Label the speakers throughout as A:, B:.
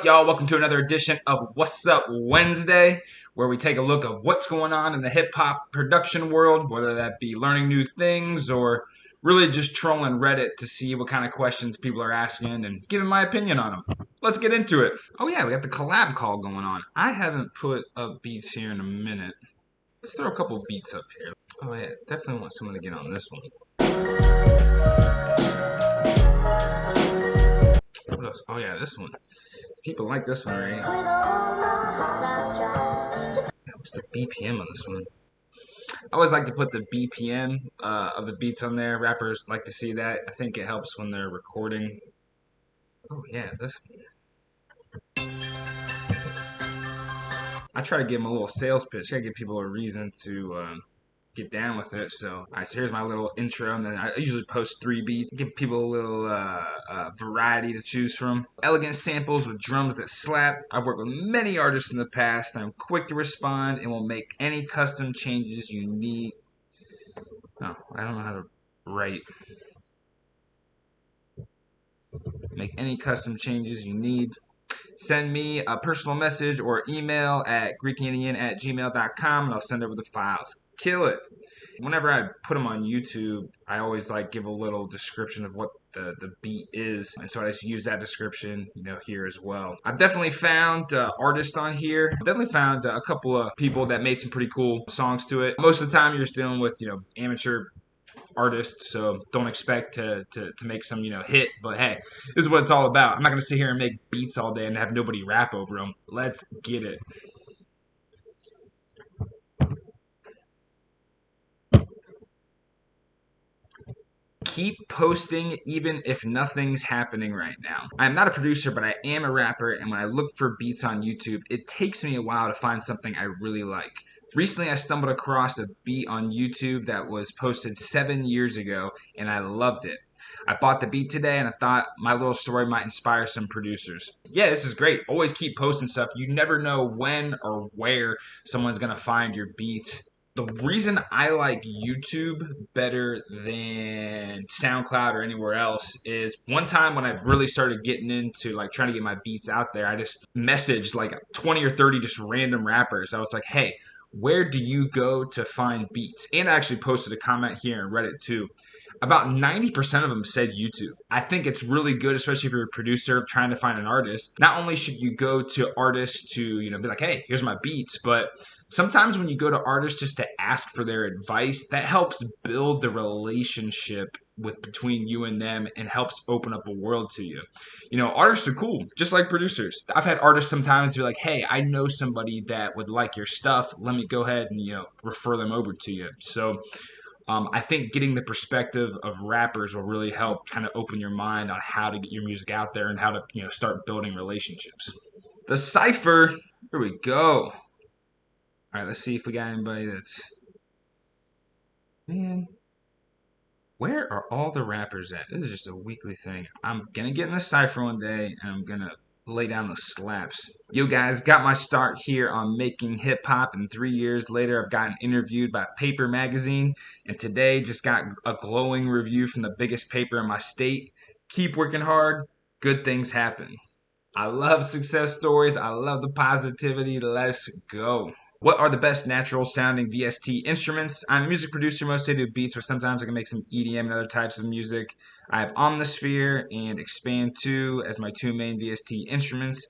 A: y'all? Welcome to another edition of What's Up Wednesday, where we take a look at what's going on in the hip-hop production world, whether that be learning new things or really just trolling Reddit to see what kind of questions people are asking and giving my opinion on them. Let's get into it. Oh yeah, we got the collab call going on. I haven't put up beats here in a minute. Let's throw a couple beats up here. Oh yeah, definitely want someone to get on this one. What else? Oh yeah, this one. People like this one, right? What's the BPM on this one? I always like to put the BPM of the beats on there. Rappers like to see that. I think it helps when they're recording. Oh yeah, this one. I try to give them a little sales pitch. I gotta give people a reason to get down with it. So, all right, so here's my little intro, and then I usually post 3 beats, give people a little variety to choose from. Elegant samples with drums that slap. I've worked with many artists in the past. I'm quick to respond and will make any custom changes you need. Oh, I don't know how to write. Make any custom changes you need. Send me a personal message or email at greekindian@gmail.com and I'll send over the files. Kill it. Whenever I put them on YouTube, I always like give a little description of what the beat is, and so I just use that description, here as well. I've definitely found artists on here. I've definitely found a couple of people that made some pretty cool songs to it. Most of the time, you're just dealing with amateur artists, so don't expect to make some hit. But hey, this is what it's all about. I'm not gonna sit here and make beats all day and have nobody rap over them. Let's get it. Keep posting even if nothing's happening right now. I'm not a producer, but I am a rapper, and when I look for beats on YouTube, it takes me a while to find something I really like. Recently, I stumbled across a beat on YouTube that was posted 7 years ago, and I loved it. I bought the beat today, and I thought my little story might inspire some producers. Yeah, this is great. Always keep posting stuff. You never know when or where someone's going to find your beats. The reason I like YouTube better than SoundCloud or anywhere else is one time when I really started getting into trying to get my beats out there, I just messaged 20 or 30 just random rappers. I was like, hey, where do you go to find beats? And I actually posted a comment here in Reddit too. About 90% of them said YouTube. I think it's really good, especially if you're a producer trying to find an artist. Not only should you go to artists to, be like, hey, here's my beats, but sometimes when you go to artists just to ask for their advice, that helps build the relationship between you and them and helps open up a world to you. Artists are cool, just like producers. I've had artists sometimes be like, hey, I know somebody that would like your stuff. Let me go ahead and, refer them over to you. So I think getting the perspective of rappers will really help kind of open your mind on how to get your music out there and how to, start building relationships. The Cypher, here we go. All right, let's see if we got anybody that's... Man, where are all the rappers at? This is just a weekly thing. I'm going to get in the Cypher one day, and I'm going to lay down the slaps. Yo guys, got my start here on making hip hop, and 3 years later I've gotten interviewed by Paper Magazine, and today just got a glowing review from the biggest paper in my state. Keep working hard, good things happen. I love success stories, I love the positivity, let's go. What are the best natural sounding VST instruments? I'm a music producer, mostly I do beats, but sometimes I can make some EDM and other types of music. I have Omnisphere and Expand 2 as my 2 main VST instruments.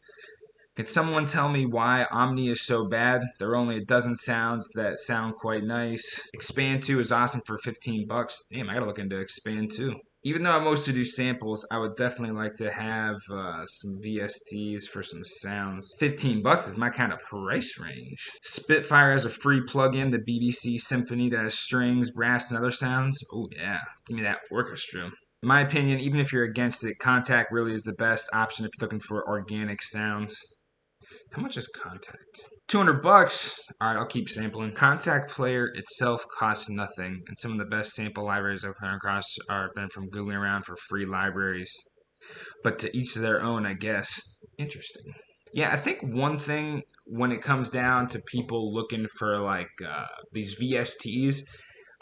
A: Can someone tell me why Omni is so bad? There are only a dozen sounds that sound quite nice. Expand 2 is awesome for 15 bucks. Damn, I gotta look into Expand 2. Even though I mostly do samples, I would definitely like to have some VSTs for some sounds. 15 bucks is my kind of price range. Spitfire has a free plugin, the BBC Symphony, that has strings, brass, and other sounds. Oh yeah, give me that orchestra. In my opinion, even if you're against it, Contact really is the best option if you're looking for organic sounds. How much is Contact? 200 bucks. All right, I'll keep sampling. Contact Player itself costs nothing, and some of the best sample libraries I've come across are been from googling around for free libraries. But to each their own, I guess. Interesting. Yeah, I think one thing when it comes down to people looking for these VSTs,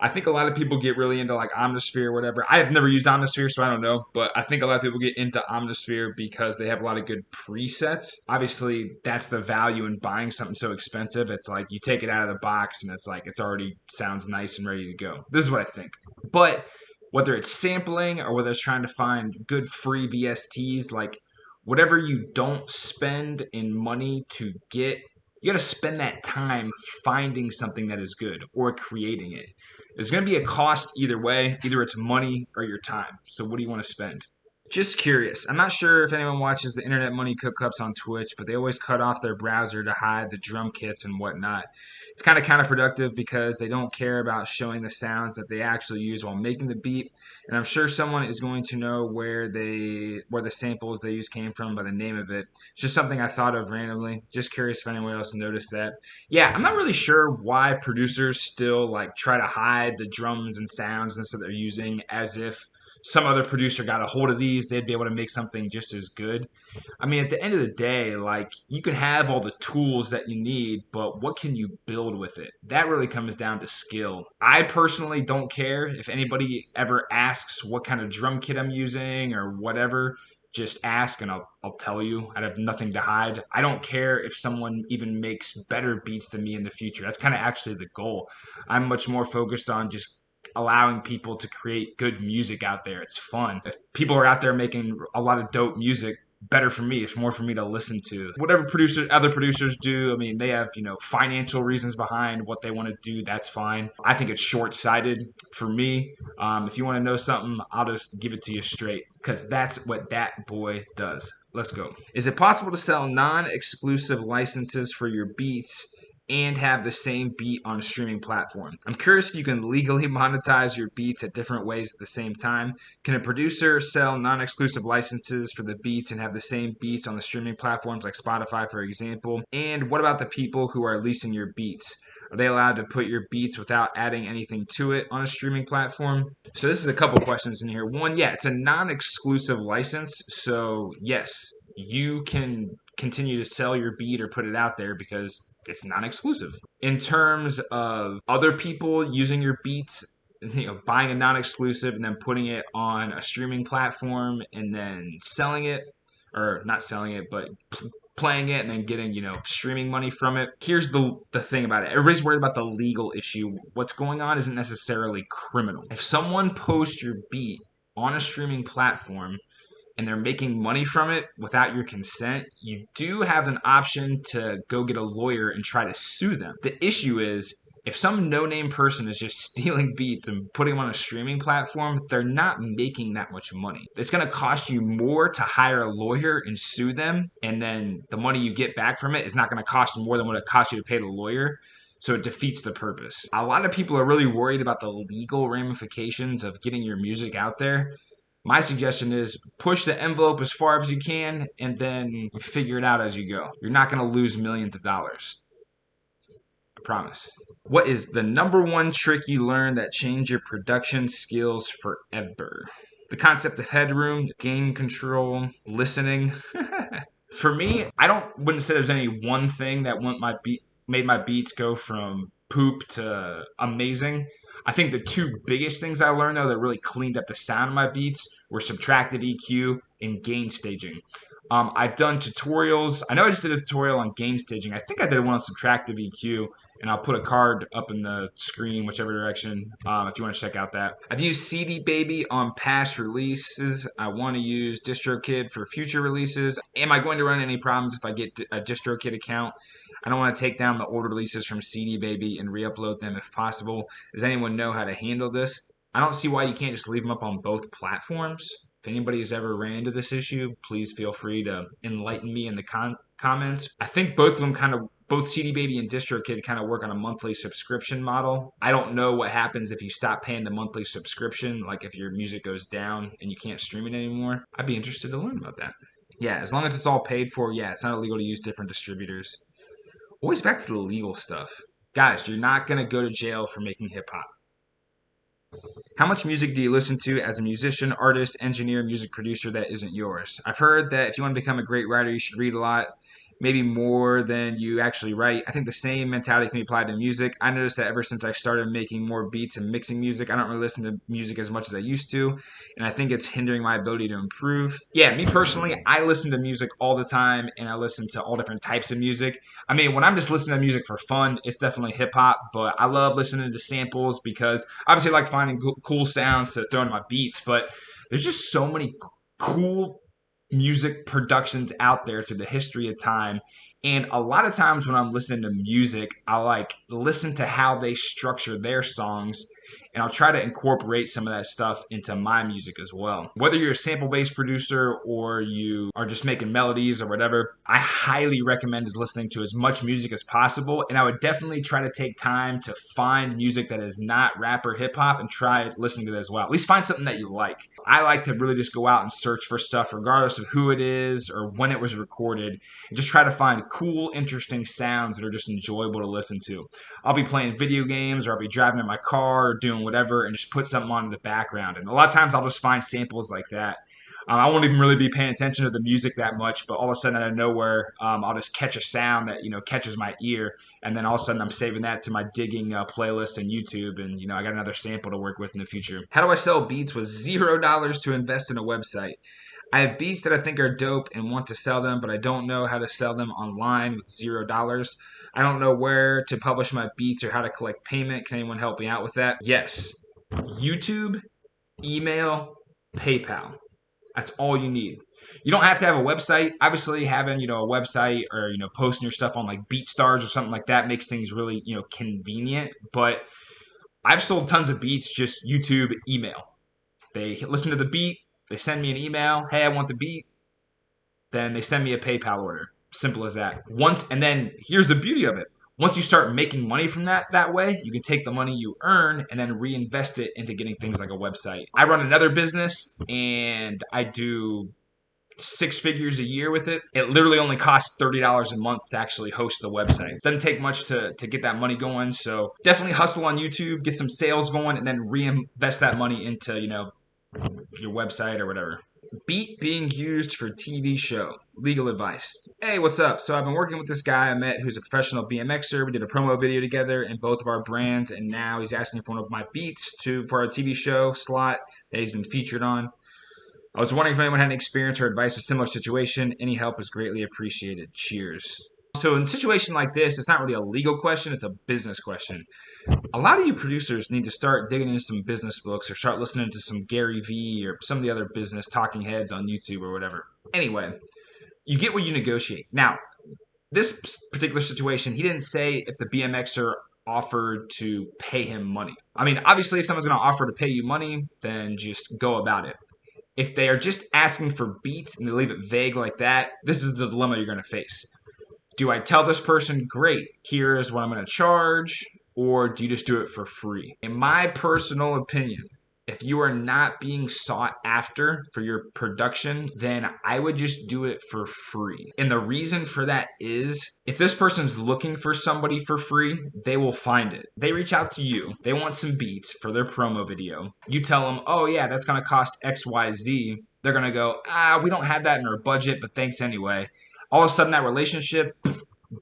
A: I think a lot of people get really into like Omnisphere or whatever. I have never used Omnisphere, so I don't know. But I think a lot of people get into Omnisphere because they have a lot of good presets. Obviously, that's the value in buying something so expensive. It's like you take it out of the box and it's like it's already sounds nice and ready to go. This is what I think. But whether it's sampling or whether it's trying to find good free VSTs, like whatever you don't spend in money to get, you got to spend that time finding something that is good or creating it. There's going to be a cost either way. Either it's money or your time. So what do you want to spend? Just curious. I'm not sure if anyone watches the Internet Money Cook-Ups on Twitch, but they always cut off their browser to hide the drum kits and whatnot. It's kind of counterproductive because they don't care about showing the sounds that they actually use while making the beat. And I'm sure someone is going to know where the samples they use came from by the name of it. It's just something I thought of randomly. Just curious if anyone else noticed that. Yeah, I'm not really sure why producers still like try to hide the drums and sounds and stuff they're using as if some other producer got a hold of these, they'd be able to make something just as good. I mean, at the end of the day, like you can have all the tools that you need, but what can you build with it? That really comes down to skill. I personally don't care if anybody ever asks what kind of drum kit I'm using or whatever. Just ask and I'll tell you. I have nothing to hide. I don't care if someone even makes better beats than me in the future. That's kind of actually the goal. I'm much more focused on just allowing people to create good music out there. It's fun. If people are out there making a lot of dope music, better for me. It's more for me to listen to. Whatever other producers do, I mean, they have, financial reasons behind what they want to do. That's fine. I think it's short-sighted for me. If you want to know something, I'll just give it to you straight because that's what that boy does. Let's go. Is it possible to sell non-exclusive licenses for your beats and have the same beat on a streaming platform? I'm curious if you can legally monetize your beats at different ways at the same time. Can a producer sell non-exclusive licenses for the beats and have the same beats on the streaming platforms like Spotify, for example? And what about the people who are leasing your beats? Are they allowed to put your beats without adding anything to it on a streaming platform? So this is a couple questions in here. One, yeah, it's a non-exclusive license. So yes, you can continue to sell your beat or put it out there because it's non-exclusive. In terms of other people using your beats, buying a non-exclusive and then putting it on a streaming platform and then selling it, or not selling it, but playing it and then getting, streaming money from it. Here's the thing about it. Everybody's worried about the legal issue. What's going on isn't necessarily criminal. If someone posts your beat on a streaming platform and they're making money from it without your consent, you do have an option to go get a lawyer and try to sue them. The issue is if some no-name person is just stealing beats and putting them on a streaming platform, they're not making that much money. It's going to cost you more to hire a lawyer and sue them, and then the money you get back from it is not going to cost you more than what it costs you to pay the lawyer. So it defeats the purpose. A lot of people are really worried about the legal ramifications of getting your music out there. My suggestion is push the envelope as far as you can and then figure it out as you go. You're not going to lose millions of dollars. I promise. What is the number one trick you learned that changed your production skills forever? The concept of headroom, gain control, listening. For me, wouldn't say there's any one thing that made my beats go from poop to amazing. I think the two biggest things I learned though that really cleaned up the sound of my beats were subtractive EQ and gain staging. I've done tutorials. I know I just did a tutorial on gain staging. I think I did one on subtractive EQ, and I'll put a card up in the screen, whichever direction, if you want to check out that. I've used CD Baby on past releases. I want to use DistroKid for future releases. Am I going to run any problems if I get a DistroKid account? I don't want to take down the old releases from CD Baby and re-upload them if possible. Does anyone know how to handle this? I don't see why you can't just leave them up on both platforms. If anybody has ever ran into this issue, please feel free to enlighten me in the comments. I think both of them both CD Baby and DistroKid kind of work on a monthly subscription model. I don't know what happens if you stop paying the monthly subscription, like if your music goes down and you can't stream it anymore. I'd be interested to learn about that. Yeah, as long as it's all paid for, yeah, it's not illegal to use different distributors. Always back to the legal stuff. Guys, you're not going to go to jail for making hip hop. How much music do you listen to as a musician, artist, engineer, music producer that isn't yours? I've heard that if you want to become a great writer, you should read a lot. maybe more than you actually write. I think the same mentality can be applied to music. I noticed that ever since I started making more beats and mixing music, I don't really listen to music as much as I used to, and I think it's hindering my ability to improve. Yeah, me personally, I listen to music all the time, and I listen to all different types of music. I mean, when I'm just listening to music for fun, it's definitely hip hop, but I love listening to samples because obviously I like finding cool sounds to throw into my beats, but there's just so many cool music productions out there through the history of time. And a lot of times when I'm listening to music, I like listen to how they structure their songs, and I'll try to incorporate some of that stuff into my music as well. Whether you're a sample-based producer or you are just making melodies or whatever, I highly recommend is listening to as much music as possible. And I would definitely try to take time to find music that is not rap or hip hop and try listening to that as well. At least find something that you like. I like to really just go out and search for stuff regardless of who it is or when it was recorded, and just try to find cool, interesting sounds that are just enjoyable to listen to. I'll be playing video games or I'll be driving in my car or doing whatever and just put something on in the background. And a lot of times I'll just find samples like that. I won't even really be paying attention to the music that much, but all of a sudden out of nowhere, I'll just catch a sound that catches my ear, and then all of a sudden I'm saving that to my digging playlist on YouTube, and I got another sample to work with in the future. How do I sell beats with $0 to invest in a website? I have beats that I think are dope and want to sell them, but I don't know how to sell them online with $0. I don't know where to publish my beats or how to collect payment. Can anyone help me out with that? Yes. YouTube, email, PayPal. That's all you need. You don't have to have a website. Obviously, having a website or posting your stuff on like BeatStars or something like that makes things really convenient. But I've sold tons of beats just YouTube, email. They listen to the beat. They send me an email. Hey, I want the beat. Then they send me a PayPal order. Simple as that. And then here's the beauty of it. Once you start making money from that way, you can take the money you earn and then reinvest it into getting things like a website. I run another business and I do 6 figures a year with it. It literally only costs $30 a month to actually host the website. Doesn't take much to get that money going. So definitely hustle on YouTube, get some sales going, and then reinvest that money into, your website or whatever. Beat being used for TV show. Legal advice. Hey, what's up? So I've been working with this guy I met who's a professional BMXer. We did a promo video together in both of our brands, and now he's asking for one of my beats for a TV show slot that he's been featured on. I was wondering if anyone had any experience or advice in a similar situation. Any help is greatly appreciated. Cheers. So in a situation like this, it's not really a legal question, it's a business question. A lot of you producers need to start digging into some business books or start listening to some Gary Vee or some of the other business talking heads on YouTube or whatever. Anyway, you get what you negotiate. Now, this particular situation, he didn't say if the BMXer offered to pay him money. I mean, obviously, if someone's going to offer to pay you money, then just go about it. If they are just asking for beats and they leave it vague like that, this is the dilemma you're going to face. Do I tell this person, great, here's what I'm going to charge, or do you just do it for free? In my personal opinion, if you are not being sought after for your production, then I would just do it for free. And the reason for that is, if this person's looking for somebody for free, they will find it. They reach out to you. They want some beats for their promo video. You tell them, oh yeah, that's going to cost XYZ. They're going to go, we don't have that in our budget, but thanks anyway. All of a sudden, that relationship,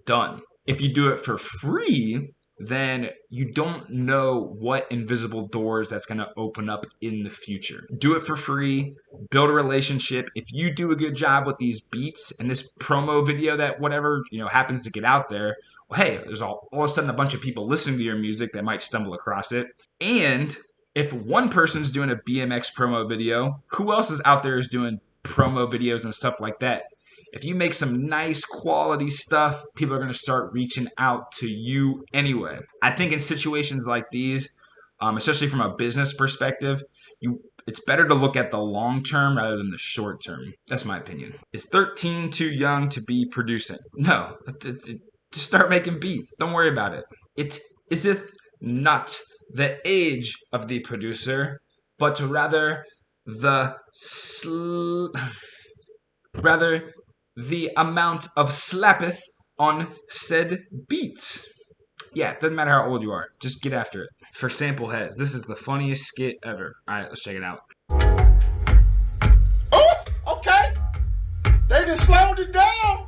A: done. If you do it for free, then you don't know what invisible doors that's going to open up in the future. Do it for free. Build a relationship. If you do a good job with these beats and this promo video that whatever happens to get out there, well, hey, there's all of a sudden a bunch of people listening to your music that might stumble across it. And if one person's doing a BMX promo video, who else is out there is doing promo videos and stuff like that? If you make some nice quality stuff, people are going to start reaching out to you anyway. I think in situations like these, especially from a business perspective, it's better to look at the long term rather than the short term. That's my opinion. Is 13 too young to be producing? No. Just start making beats. Don't worry about it. It iseth not the age of the producer, but rather the amount of slappithh on said beats. Yeah, it doesn't matter how old you are. Just get after it. For sample heads, this is the funniest skit ever. All right, let's check it out.
B: Oh, okay. They just slowed it down.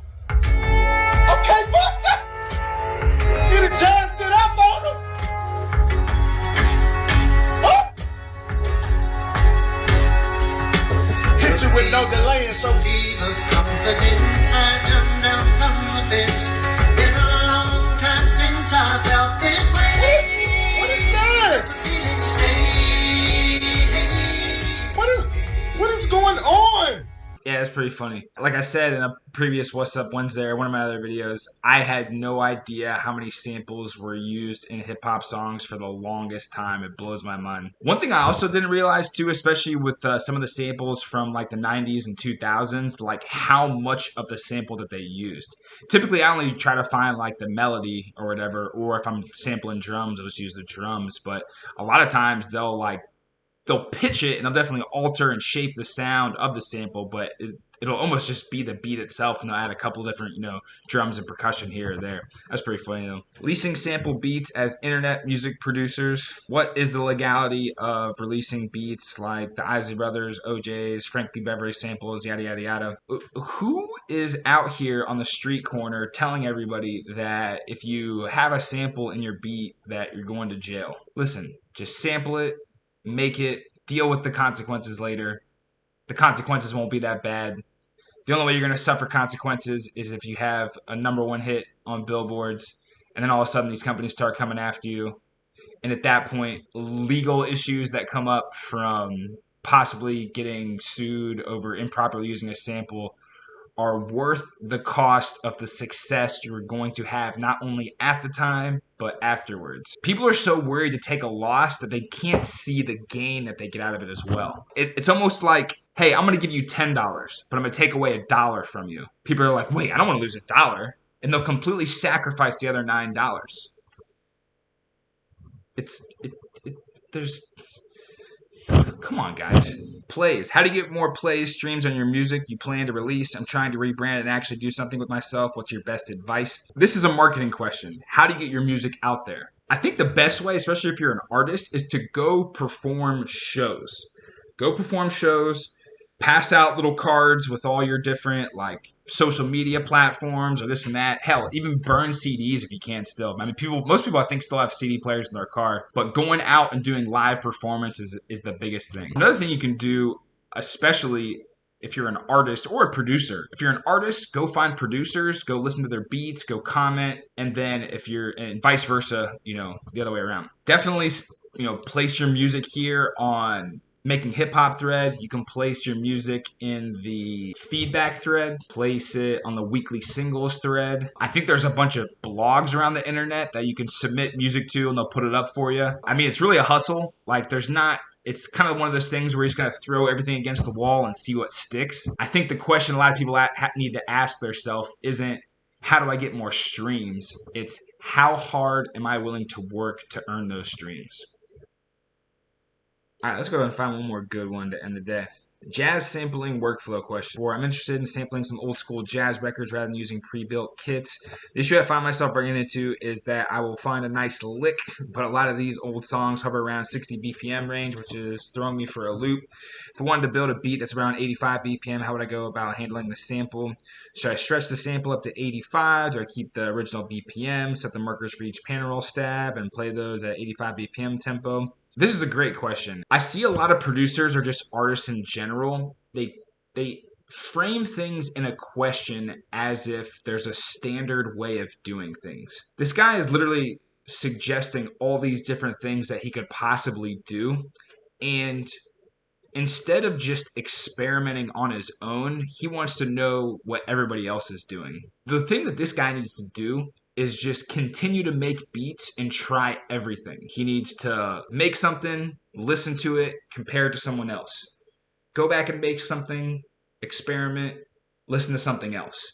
A: pretty funny. Like I said in a previous What's Up Wednesday or one of my other videos, I had no idea how many samples were used in hip hop songs for the longest time. It blows my mind. One thing I also didn't realize too, especially with some of the samples from like the 90s and 2000s, like how much of the sample that they used. Typically, I only try to find like the melody or whatever, or if I'm sampling drums, I'll just use the drums. But a lot of times they'll pitch it and they'll definitely alter and shape the sound of the sample, but it'll almost just be the beat itself, and they'll add a couple different, drums and percussion here or there. That's pretty funny though. Leasing sample beats as internet music producers. What is the legality of releasing beats like the Isley Brothers, OJ's, Frankie Beverly samples, yada yada yada? Who is out here on the street corner telling everybody that if you have a sample in your beat that you're going to jail? Listen, just sample it, make it, deal with the consequences later. The consequences won't be that bad. The only way you're going to suffer consequences is if you have a #1 hit on billboards, and then all of a sudden these companies start coming after you. And at that point, legal issues that come up from possibly getting sued over improperly using a sample are worth the cost of the success you're going to have, not only at the time, but afterwards. People are so worried to take a loss that they can't see the gain that they get out of it as well. It's almost like, hey, I'm going to give you $10, but I'm going to take away $1 from you. People are like, wait, I don't want to lose $1. And they'll completely sacrifice the other $9. There's, come on, guys. Plays. How do you get more plays, streams on your music you plan to release? I'm trying to rebrand and actually do something with myself. What's your best advice? This is a marketing question. How do you get your music out there? I think the best way, especially if you're an artist, is to go perform shows. Go perform shows. Pass out little cards with all your different like social media platforms or this and that. Hell, even burn CDs if you can still. I mean, most people I think still have CD players in their car, but going out and doing live performances is the biggest thing. Another thing you can do, especially if you're an artist or a producer. If you're an artist, go find producers, go listen to their beats, go comment, and then and vice versa, the other way around. Definitely, place your music here on Making Hip Hop thread. You can place your music in the feedback thread, place it on the weekly singles thread. I think there's a bunch of blogs around the internet that you can submit music to and they'll put it up for you. I mean, it's really a hustle. Like it's kind of one of those things where you're just going to throw everything against the wall and see what sticks. I think the question a lot of people need to ask themselves isn't, how do I get more streams? It's, how hard am I willing to work to earn those streams? All right, let's go ahead and find one more good one to end the day. Jazz sampling workflow question. I'm interested in sampling some old school jazz records rather than using pre-built kits. The issue I find myself bringing into is that I will find a nice lick, but a lot of these old songs hover around 60 BPM range, which is throwing me for a loop. If I wanted to build a beat that's around 85 BPM, how would I go about handling the sample? Should I stretch the sample up to 85? Do I keep the original BPM, set the markers for each pan roll stab, and play those at 85 BPM tempo? This is a great question. I see a lot of producers or just artists in general, they frame things in a question as if there's a standard way of doing things. This guy is literally suggesting all these different things that he could possibly do, and instead of just experimenting on his own, he wants to know what everybody else is doing. The thing that this guy needs to do is just continue to make beats and try everything. He needs to make something, listen to it, compare it to someone else. Go back and make something, experiment, listen to something else.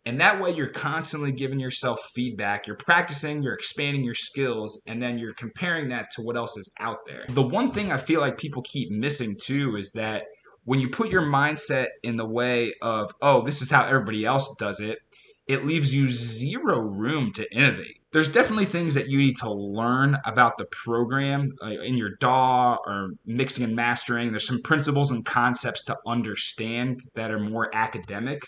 A: And that way you're constantly giving yourself feedback. You're practicing, you're expanding your skills, and then you're comparing that to what else is out there. The one thing I feel like people keep missing too is that when you put your mindset in the way of, oh, this is how everybody else does it, it leaves you zero room to innovate. There's definitely things that you need to learn about the program in your DAW or mixing and mastering. There's some principles and concepts to understand that are more academic.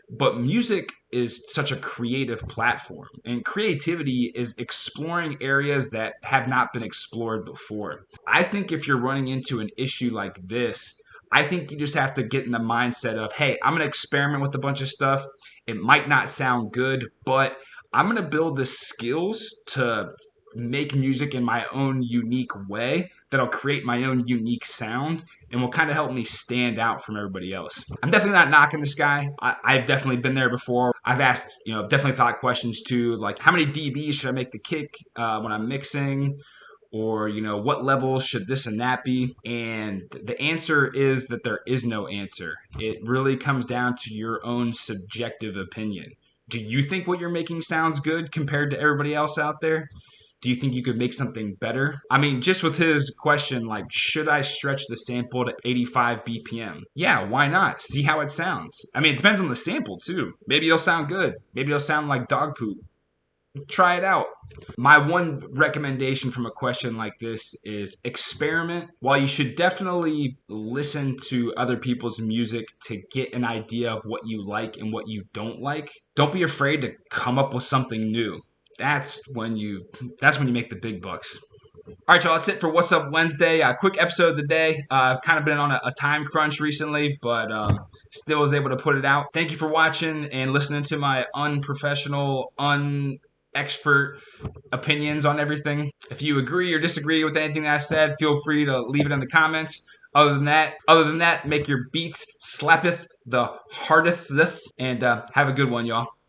A: But music is such a creative platform, and creativity is exploring areas that have not been explored before. I think if you're running into an issue like this, I think you just have to get in the mindset of, hey, I'm going to experiment with a bunch of stuff. It might not sound good, but I'm going to build the skills to make music in my own unique way that'll create my own unique sound and will kind of help me stand out from everybody else. I'm definitely not knocking this guy. I've definitely been there before. I've asked, definitely thought questions too, like how many dBs should I make the kick when I'm mixing? Or what level should this and that be? And the answer is that there is no answer. It really comes down to your own subjective opinion. Do you think what you're making sounds good compared to everybody else out there? Do you think you could make something better? I mean, just with his question, like, should I stretch the sample to 85 BPM? Yeah, why not? See how it sounds. I mean, it depends on the sample, too. Maybe it'll sound good. Maybe it'll sound like dog poop. Try it out. My one recommendation from a question like this is experiment. While you should definitely listen to other people's music to get an idea of what you like and what you don't like, don't be afraid to come up with something new. That's when you make the big bucks. All right, y'all, that's it for What's Up Wednesday. Quick episode of the day. I've kind of been on a time crunch recently, but still was able to put it out. Thank you for watching and listening to my unprofessional, expert opinions on everything. If you agree or disagree with anything that I said, feel free to leave it in the comments. Other than that, make your beats slappithh the hardethth, and have a good one, y'all.